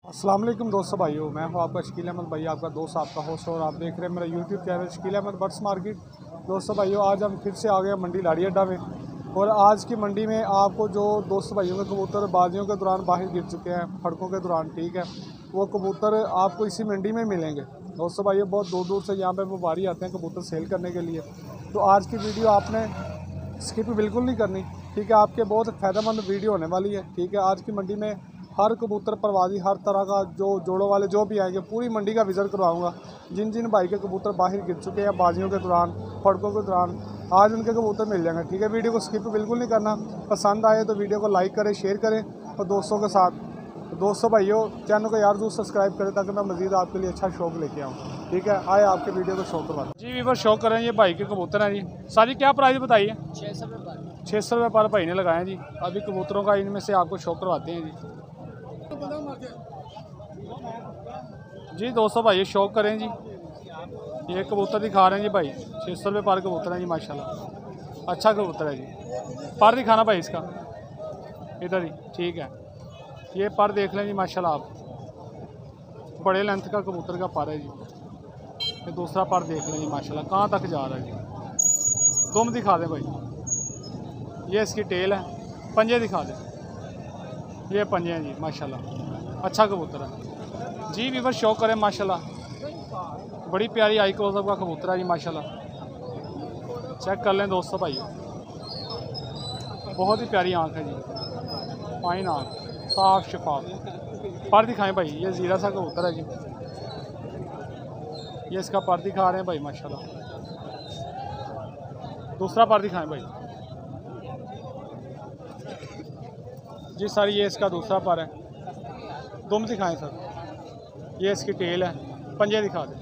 अस्सलाम वालेकुम दोस्तों भाइयों, मैं हूं आपका शकील अहमद भाई, आपका दोस्त, आपका होस्ट, और आप देख रहे हैं मेरा YouTube channel Shakeel Ahmed birds market. दोस्तों भाइयों, आज हम फिर से आ गए मंडी लाड़ी अड्डा में, और आज की मंडी में आपको जो दोस्तों भाइयों के कबूतर बाजियों के दौरान बाहर गिर चुके हैं, फड़कों के दौरान, ठीक है, वो कबूतर आपको इसी मंडी में मिलेंगे। दोस्तों भाइयों, बहुत दूर दूर से यहाँ पर व्यापारी आते हैं कबूतर सेल करने के लिए। तो आज की वीडियो आपने स्किप बिल्कुल नहीं करनी, ठीक है। आपके बहुत फ़ायदेमंद वीडियो होने वाली है, ठीक है। आज की मंडी में हर कबूतर परवाजी, हर तरह का जो जोड़ों वाले जो भी आएंगे, पूरी मंडी का विज़िट करवाऊंगा। जिन जिन भाई के कबूतर बाहर गिर चुके हैं बाजियों के दौरान, फड़कों के दौरान, आज उनके कबूतर मिल जाएंगे, ठीक है। वीडियो को स्किप बिल्कुल नहीं करना। पसंद आए तो वीडियो को लाइक करें, शेयर करें और दोस्तों के साथ। तो दोस्तों भाइयों, चैनल को यार सब्सक्राइब करें ताकि मैं मज़ीद आपके लिए अच्छा शौक लेके आऊँ, ठीक है। आए आपके वीडियो को शौक करवा जी। वीवर शौक करें, ये भाई के कबूतर हैं जी। सारी क्या प्राइस बताइए? 600 रुपये पर भाई ने लगाए हैं जी। अभी कबूतरों का इनमें से आपको शौक करवाते हैं जी। जी दोस्तों भाई, शौक करें जी। ये कबूतर दिखा रहे हैं जी भाई, 600 रुपये पर कबूतर है जी। माशाल्लाह अच्छा कबूतर है जी। पर दिखाना भाई इसका, इधर ही, ठीक है। ये पर देख लें जी, माशाल्लाह आप, बड़े लेंथ का कबूतर का पर है जी। ये दूसरा पर देख लें जी, माशाल्लाह कहाँ तक जा रहा है जी। दुम दिखा दें भाई, ये इसकी टेल है। पंजे दिखा दें, ये पंजे हैं जी, माशाल्लाह अच्छा कबूतर है जी। वीवर शौक करें, माशाल्लाह बड़ी प्यारी आई क्लोजअप का कबूतर है जी, माशाल्लाह चेक कर लें दोस्तों भाई, बहुत ही प्यारी आँख है जी, फाइन आँख, साफ शफाफ। पर दिखाएं भाई, ये ज़ीरा सा कबूतर है जी। ये इसका पर दिखा रहे हैं भाई, माशाल्लाह। दूसरा पर दिखाएं भाई जी सर, ये इसका दूसरा पर है। दुम दिखाएं सर, ये इसकी टेल है। पंजे दिखा दें,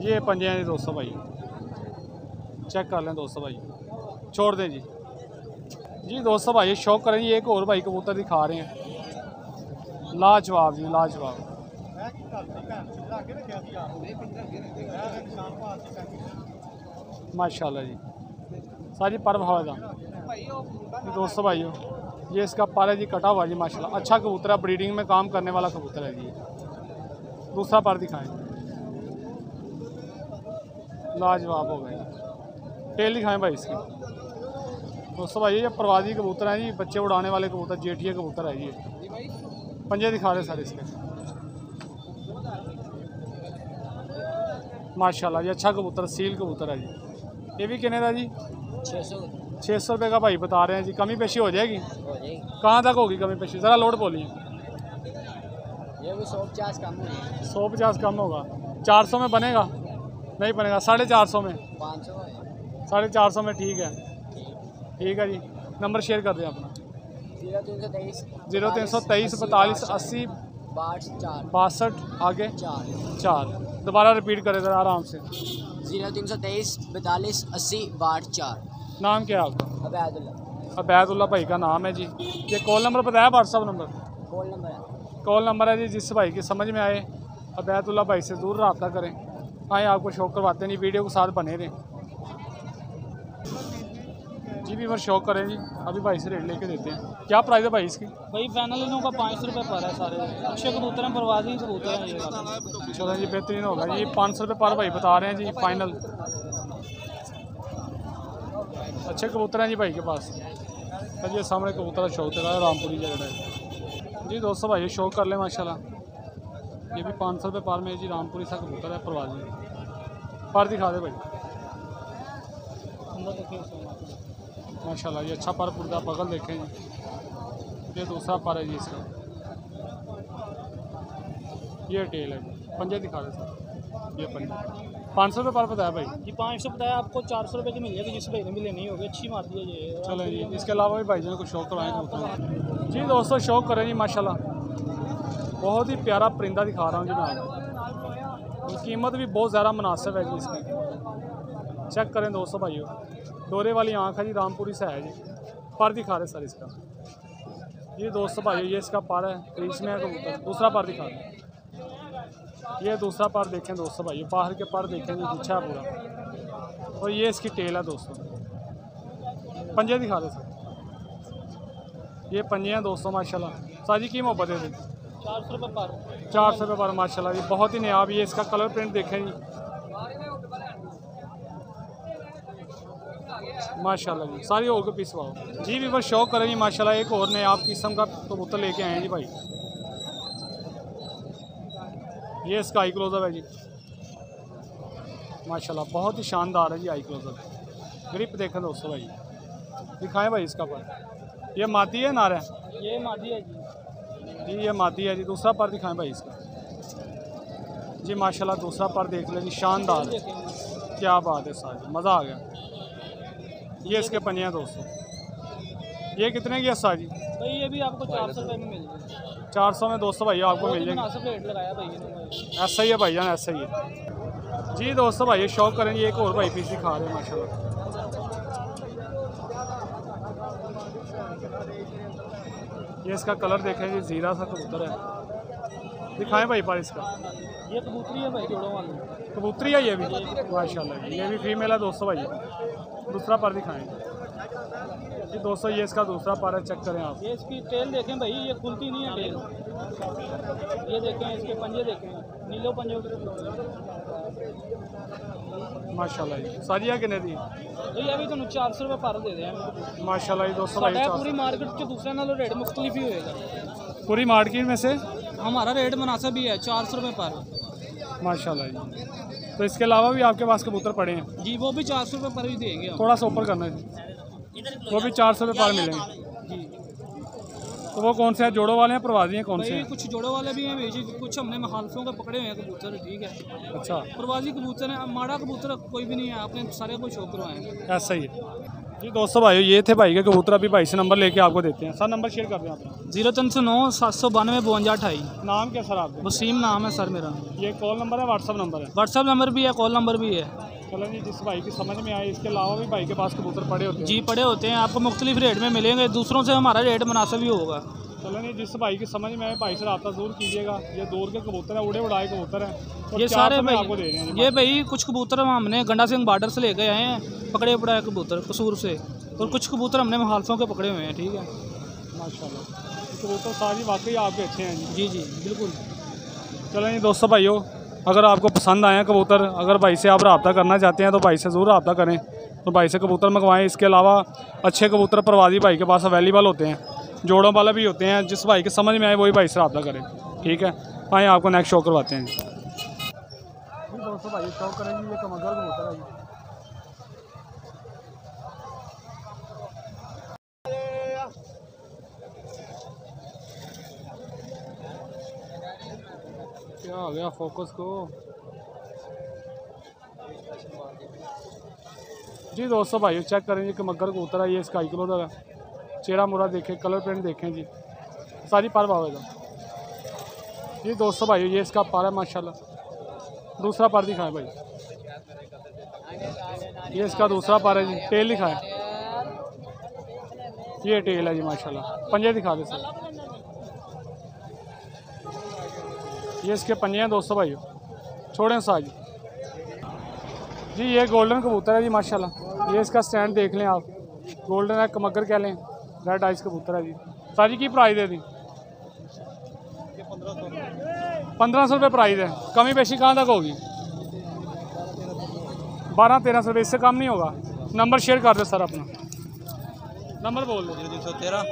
ये पंजे हैं दोस्तों भाई, चेक कर लें दोस्तों भाई, छोड़ दें जी। जी दोस्तों भाई, शौक करें जी। एक और भाई कबूतर दिखा रहे हैं, लाजवाब जी, लाजवाब, माशाल्लाह जी, सारी पर हवादार। दोस्तों भाइयों, ये इसका पर है जी, कटा हुआ जी, माशाल्लाह अच्छा कबूतर है, ब्रीडिंग में काम करने वाला कबूतर है जी। दूसरा पर दिखाएं, लाजवाब हो गए। टेल दिखाएं भाई इसकी। दोस्तों भाई, ये प्रवासी कबूतर हैं जी, बच्चे उड़ाने वाले कबूतर, जेठिया कबूतर है ये। पंजे दिखा रहे सर इसके, माशाल्लाह ये अच्छा कबूतर, सील कबूतर है जी। ये भी कितने का जी? 600 रुपये का भाई बता रहे हैं जी। कमी पेशी हो जाएगी? कहाँ तक होगी कमी पेशी, ज़रा लोड बोलिए। ये भी 150 कम है। 150 कम होगा? 400 में बनेगा? नहीं बनेगा। 450 में? 500 450 में, ठीक है, ठीक है जी। नंबर शेयर कर दें अपना। 0323 42 80 62 आगे 4। दोबारा रिपीट करें ज़रा आराम से। 0323 42 80 62 नाम क्या है आपका? अबैदुल्ला। अबैदुल्ला भाई का नाम है जी। ये कॉल नंबर बताया, व्हाट्सअप नंबर? कॉल नंबर है। कॉल नंबर है जी। जिस भाई की समझ में आए, अबैदुल्ला भाई से ज़रूर रब्ता करें। आए आपको शौक करवाते नहीं, वीडियो के साथ बने रहें जी। भी बार शौक करें जी। अभी भाई से रेट लेके देते हैं। क्या प्राइस है भाई इसकी? भाई फाइनल इनों का 500 रुपये पर है। सारे अच्छे कबूतर हैं, परवाजी कबूतर हैं ये। चलो जी, बेहतरीन होगा जी। 500 रुपये पर भाई बता रहे हैं जी, फाइनल। अच्छे कबूतर हैं जी भाई के पास। सर ये सामने कबूतर शौक है, रामपुरी जगह है जी। दोस्तों भाई शौक कर लें, माशाल्लाह ये भी 500 रुपये पर में जी। रामपुरी सा कबूतर है, परवाजी। पर दिखा दे भाई, माशाल्लाह ये अच्छा पर पुर्दा। बगल देखें जी, ये दूसरा पर है जी इसका। ये टेल है जी। पंजे दिखा दे सर, ये पंजे। 500 रुपये पर बताया भाई जी। 500 बताया आपको, 400 रुपये की मिल जाएगी। जिस भाई ने भी लेनी होगी, अच्छी मारती है ये। चलो जी, इसके अलावा भी भाई को शौक करवाएँ कबूतर जी। दोस्तों शौक करें जी, माशाल्लाह बहुत ही प्यारा परिंदा दिखा रहा हूँ जनाब। कीमत भी बहुत ज़्यादा मुनासिब है जी इसकी। चेक करें दोस्तों भाइयों, डोरे वाली आँख है जी, रामपुरी से है जी। पर दिखा रहे सर इसका। ये दोस्तों भाइयों, ये इसका पर है, क्रीज में है कबूतर। दूसरा पर दिखा रहे, ये दूसरा पर देखें दोस्तों भाइयों, बाहर के पर देखें जी, पीछा है पूरा। और ये इसकी टेल है दोस्तों। पंजे दिखा दे सर। ये पंजियाँ दोस्तों माशाल्लाह। साजी की मोहब्बत है 400 रुपये पर। 400 रुपये पर माशाल्लाह। ये बहुत ही नयाब, ये इसका कलर प्रिंट देखें जी माशाल्लाह जी। सारी होकर पिसवाओ जी। भी बस शौक करें जी माशाल्लाह। एक और नयाब किस्म का कबूतर लेके आए हैं जी भाई। ये इसका आई क्लोजअप है जी माशाल्लाह। बहुत ही शानदार है जी आई क्लोजअप। ग्रिप देखें दोस्तों भाई, दिखाएं भाई इसका पर। ये मादी है नारा है? ये मादी है जी। जी ये मादी है जी। दूसरा पर दिखाएं भाई इसका जी माशाल्लाह। दूसरा पर देख लें जी, शानदार है। क्या बात है सारी, मज़ा आ गया। ये इसके पनिया दोस्तों। ये कितने की है साजी? भाई ये भी आपको 400 रुपये में मिल जाएगी। 400 में दोस्तों भैया आपको मिल जाएगी। मुनासिब रेट लगाया भाई ने। ऐसा ही है भाईजान, ऐसा ही है जी दोस्तों भाई। शौक करेंगे। एक और भाई पीस दिखा रहे हैं माशाल्लाह। ये इसका कलर देखें जी, जीरा सा कबूतर है। दिखाएं भाई पर इसका। ये कबूतरी है भाई, जोड़ों वाली कबूतरी है ये भी माशाल्लाह। ये भी फीमेल है दोस्तों भाई। दूसरा पर दिखाएं जी दोस्तों। ये इसका दूसरा पर है, चेक करें आप। ये इसकी टेल देखें भाई, ये खुलती नहीं है टेल। ये देखें इसके पंजे देखें, नीलो पंजों के माशाल्लाह जी। साजिया कितने दी? तो ये भी तो 400 रुपये पर दे दें माशाल्लाह जी दोस्तों भाई। पूरी मार्केट से दूसरे नालों रेट मुख्तलिफ ही होएगा। पूरी मार्केट में से हमारा रेट मुनासिब ही है 400 रुपये पर माशाल्लाह जी। तो इसके अलावा भी आपके पास कबूतर पड़े हैं जी, वो भी 400 रुपये पर ही देंगे हम। थोड़ा सा ऊपर करना है जी। वो भी 400 रुपये पर मिलेंगे जी। तो वो कौन से हैं? जोड़ों वाले हैं, प्रवासी हैं, कौन से भाई हैं? कुछ जोड़ों वाले भी हैं भेजी, कुछ हमने महालफों के पकड़े हुए हैं कबूतर। ठीक है, अच्छा प्रवासी कबूतर है, माड़ा कबूतर कोई भी नहीं है। आपने सारे को शो करवाए हैं। ऐसा ही है जी दोस्तों भाई। ये थे भाई के कबूतर। अभी भाई से नंबर लेके आपको देते हैं। सर नंबर शेयर कर दें आप। 0309 792 5228। नाम क्या सर आपका? वसीम नाम है सर मेरा। ये कॉल नंबर है, व्हाट्सअप नंबर है? व्हाट्सअप नंबर भी है, कॉल नंबर भी है। चलो जी, जिस भाई की समझ में आए। इसके अलावा भी भाई के पास कबूतर पड़े होते हैं जी, पड़े होते हैं, आपको मुख्तलिफ रेट में मिलेंगे। दूसरों से हमारा रेट मुनासिब ही होगा। चलो नहीं, जिस भाई की समझ में आए भाई से रब्ता ज़रूर कीजिएगा। ये दूर के कबूतर है, उड़े उड़ाए कबूतर हैं। और ये 400 सारे में भाई, आपको दे रहे हैं। ये भाई कुछ कबूतर हमने गंडा सिंह बॉर्डर से लेके आए हैं, पकड़े पड़ाए कबूतर कसूर से। और कुछ कबूतर हमने महालफों के पकड़े हुए हैं। ठीक है माशाल्लाह। कबूतर सारी वाकई आपके अच्छे हैं जी। जी बिल्कुल। चलो जी दोस्तों भाइयों, अगर आपको पसंद आए कबूतर, अगर भाई से आप रब्ता करना चाहते हैं तो भाई से ज़रूर रब्ता करें। तो भाई से कबूतर मंगवाएं। इसके अलावा अच्छे कबूतर प्रवासी भाई के पास अवेलेबल होते हैं, जोड़ों वाले भी होते हैं। जिस भाई के समझ में आए वही भाई से रब्ता करें। ठीक है, आए आपको नेक्स्ट शो करवाते हैं जी दोस्तों भाई। शो करेंगे। ये कमगर कबूतर है। क्या हो गया फोकस को जी दोस्तों भाई। चेक करेंगे कि मगर कबूतर है। ये इसका आई क्लोजर है। चेहरा मुरा देखें, कलर प्रिंट देखें जी। सारी पर भावेगा जी दोस्तों भाई। ये इसका पर है माशाल्लाह। दूसरा पर दिखाएं भाई। ये इसका दूसरा पर है जी। टेल दिखाएं। ये टेल है जी माशाल्लाह। पंजे दिखा दे सर। ये इसके पंजे हैं दोस्तों भाई। छोड़ें साज जी। ये गोल्डन कबूतर है जी माशाल्लाह। ये इसका स्टैंड देख लें आप। गोल्डन है, कमगर कह लें, रेड आइस कबूतर है जी। साजी की प्राइस दे दी? 1500 रुपये प्राइस है। कमी बेशी कहाँ तक होगी? 1200-1300 रुपये, इससे कम नहीं होगा। नंबर शेयर कर दे सर अपना। नंबर बोल दो। 0313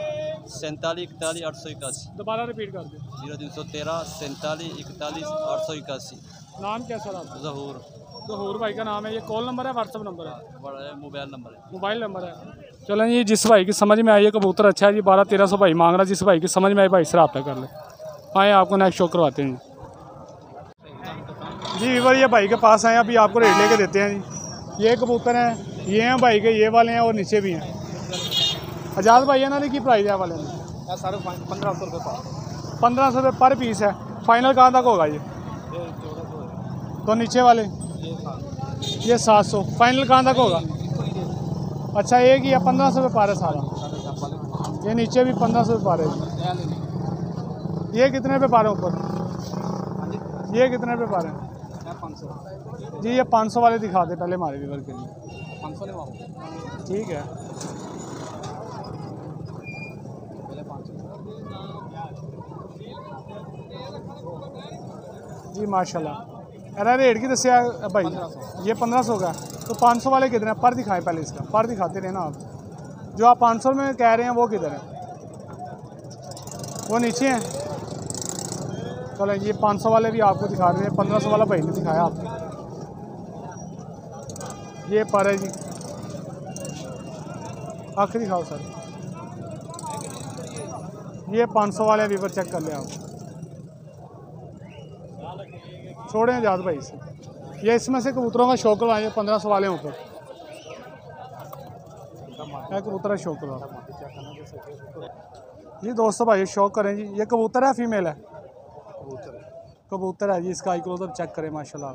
47 41 881। दोबारा रिपीट कर दे। 0313 47 41 881। नाम क्या सर आपका? ज़हूर। ज़हूर भाई का नाम है। ये कॉल नंबर है, व्हाट्सअप नंबर है? बड़ा मोबाइल नंबर है। मोबाइल नंबर है। चलें जी, जिस भाई की समझ में आई है कबूतर अच्छा है जी। 1200-1300 भाई मांग रहा है। जिस भाई की समझ में आई भाई से रब्ता कर ले। आए आपको नेक्स्ट शो करवाते हैं जी। वीवर ये भाई के पास आए, अभी आपको रेट लेके देते हैं जी। ये कबूतर हैं, ये हैं भाई के, ये वाले हैं और नीचे भी हैं। आज़ाद भाई है ना की प्राइस है वाले में? सारे 1500 रुपये पर। 1500 रुपये पर पीस है। फाइनल कहाँ तक होगा ये? तो नीचे वाले ये 700। फाइनल कहाँ तक होगा? अच्छा, एक ही है 1500 रुपये पार है सारा। ये नीचे भी 1500 रुपये पार है। ये कितने पे पार है ऊपर? ये कितने पे पार है? 500 जी। ये 500 वाले दिखा दे पहले हमारे व्यूवर के लिए। 500 नहीं। ठीक है। पहले 500 जी माशाल्लाह। अरे रेट की दसिया भाई? ये 1500 का। तो 500 वाले कितने हैं? पर दिखाएं पहले इसका, पर दिखाते रहे ना आप। जो आप 500 में कह रहे हैं वो किधर है? वो नीचे हैं। चलो ये 500 वाले भी आपको दिखा रहे हैं, 1500 वाला भाई ने दिखाया आपको। ये पर है जी, आखिरी दिखाओ सर। ये 500 वाले वीवर चेक कर ले आप, छोड़ें जाद भाई से। ये इसमें से कबूतरों का शौक करवाएंगे 1500 वाले ऊपर कबूतर शौक करवा जी। दोस्तों भाई शौक करें जी। ये कबूतर है फीमेल है? कबूतर है जी। इसका आई क्लोजर चेक करें माशाल्लाह।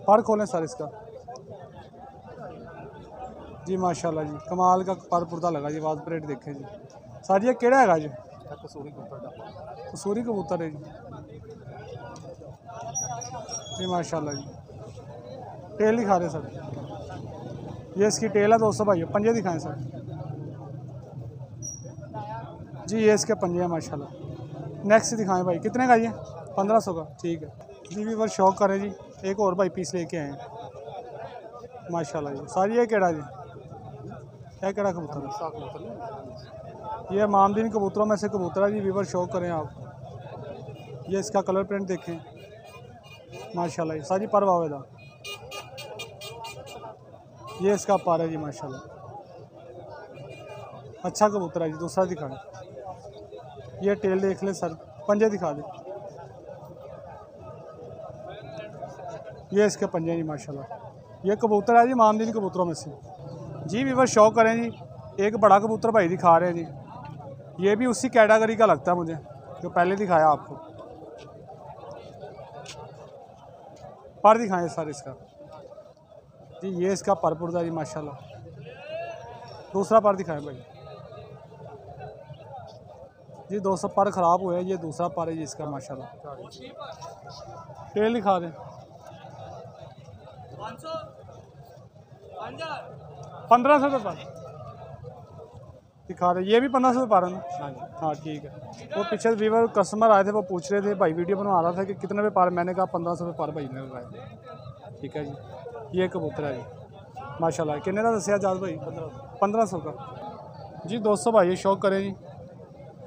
पर खोलें सर इसका जी माशाल्लाह जी। कमाल का पर पुर्दा लगा जी। वाज परेड देखें जी सर। ये केड़ा है जी? कसूरी कबूतर है जी माशाल्लाह जी। टेल दिखा रहे सर। ये इसकी टेल है दोस्तों भाई। पंजे दिखाएं सर जी। ये इसके पंजे हैं माशाल्लाह। नेक्स्ट दिखाएं भाई। कितने का ये? 1500 का। ठीक है जी। वीवर शौक करें जी। एक और भाई पीस लेके आए हैं माशाल्लाह जी। सर ये केड़ा जी? क्या केड़ा कबूतर है? ये मामदीन कबूतरों में से कबूतर है जी। वीवर शौक करें आप। ये इसका कलर प्रिंट देखें माशाल्लाह जी। सारी पर वावेदा। ये इसका पार है जी माशाल्लाह। अच्छा कबूतर है जी। दूसरा दिखा दें। ये टेल देख ले सर। पंजे दिखा दे। ये इसके पंजे जी माशाल्लाह। ये कबूतर है जी मामदीन कबूतरों में से जी। वीवर शौक करें जी। एक बड़ा कबूतर भाई दिखा रहे हैं जी। ये भी उसी कैटेगरी का लगता है मुझे जो पहले दिखाया आपको। पर दिखाएं सर इसका जी। ये इसका पर पुर्जा जी माशाल्लाह। दूसरा पर दिखाएं भाई जी। 200 पर ख़राब हुए हैं। ये दूसरा पर है जी इसका माशाल्लाह। टेल दिखा दें। 1500 रुपये पर दिखा रहे। ये भी 1500 रुपये पर है ना? हाँ ठीक है। वो पीछे वीवर कस्टमर आए थे, वो पूछ रहे थे भाई, वीडियो बनवा रहा था कि कितने रुपये पर। मैंने कहा 1500 रुपये पर भाई ने लगाया। ठीक है जी। ये कबूतर है जी माशाल्लाह। कितने का दसिया जाद भाई? 1500 का जी। 200 भाई शौक करें जी।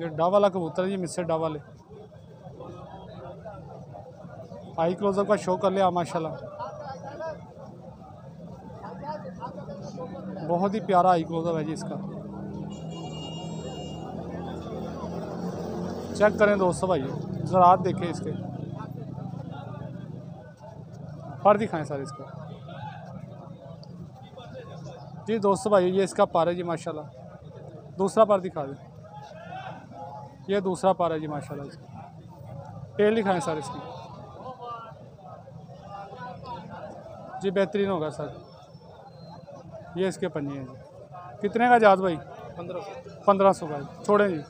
ये डा वाला कबूतर है जी। मिस्टर डा वाले आई क्लोजर का शौक कर लिया माशाल्लाह। बहुत ही प्यारा आई क्लोजर है जी इसका। चेक करें दोस्तों भाई। ज़रात देखें इसके। पर दिखाएं सर इसका जी। दोस्तों भाई ये इसका पर है जी माशाल्लाह। दूसरा पर दिखा दें। ये दूसरा पर है जी माशाल्लाह इसका। टेल दिखाएं सर इसकी जी। बेहतरीन होगा सर। ये इसके पंजे हैं जी। कितने का जाद भाई? 1500 का। छोड़ें जी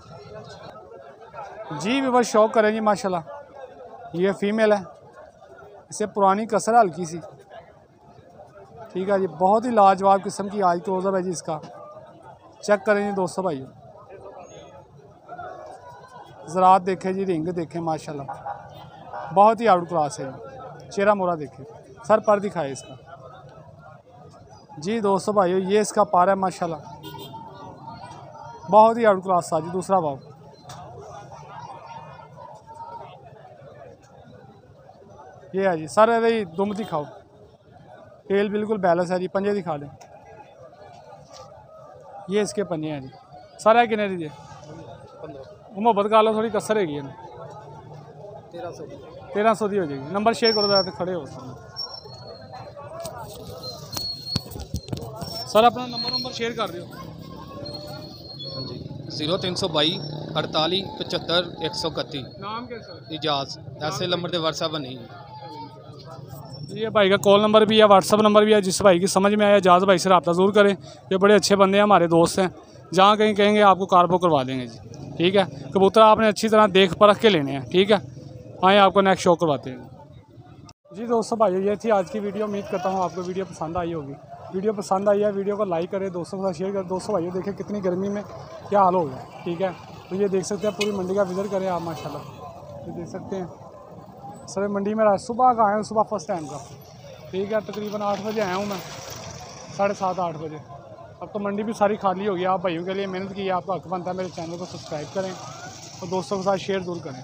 जी। वीवर शौक करें जी माशाल्लाह। ये फीमेल है। इसे पुरानी कसर है हल्की सी। ठीक है जी। बहुत ही लाजवाब किस्म की आई क्लोजर है जी इसका। चेक करें जी दोस्तों भाई। ज़रात देखें जी। रिंग देखें माशाल्लाह। बहुत ही आउट क्लास है। चेहरा मोरा देखें सर। पर दिखाए इसका जी। दोस्तों भाई ये इसका पार है माशाल्लाह। बहुत ही आउट क्लास था जी। दूसरा भाव ये है जी सर। अरे दुम दिखाओ। टेल बिल्कुल बैलेंस है जी। पंजे दिखा दें। ये इसके पंजे हैं जी सर। है कितने दीजिए? मोहब्बत का लो थोड़ी कसर हैगी ना। 1300 दी हो जाएगी। नंबर शेयर करो जरा तो खड़े हो सर। अपना नंबर शेयर कर दियो। 0322 48 75 131। नाम क्या सर? इजाज़। ऐसे नंबर पर व्हाट्सएप नहीं है। ये भाई का कॉल नंबर भी है, व्हाट्सअप नंबर भी है। जिस भाई की समझ में आया इजाज़ भाई से रब्ता ज़रूर करें। ये बड़े अच्छे बंदे हैं, हमारे दोस्त हैं। जहाँ कहीं कहेंगे आपको कार बुक करवा देंगे जी। ठीक है। कबूतर आपने अच्छी तरह देख परख के लेने हैं। ठीक है। आए आपको नेक्स्ट शो करवाते हैं जी। दोस्तों भाई ये थी आज की वीडियो। उम्मीद करता हूँ आपको वीडियो पसंद आई होगी। वीडियो पसंद आई है वीडियो को लाइक करें, दोस्तों के साथ शेयर करें। दोस्तों भाइयों देखें कितनी गर्मी में क्या हाल हो गया, ठीक है। तो ये देख सकते हैं पूरी मंडी का विज़िट करें आप माशाल्लाह। ये देख सकते हैं सर मंडी में सुबह का आया हूँ, सुबह फर्स्ट टाइम का, ठीक है। तकरीबन 8 बजे आया हूँ मैं, 7:30 8 बजे। अब तो मंडी भी सारी खाली हो गई। आप भाइयों के लिए मेहनत की है, आपका हक बनता है मेरे चैनल को सब्सक्राइब करें और दोस्तों के साथ शेयर ज़रूर करें।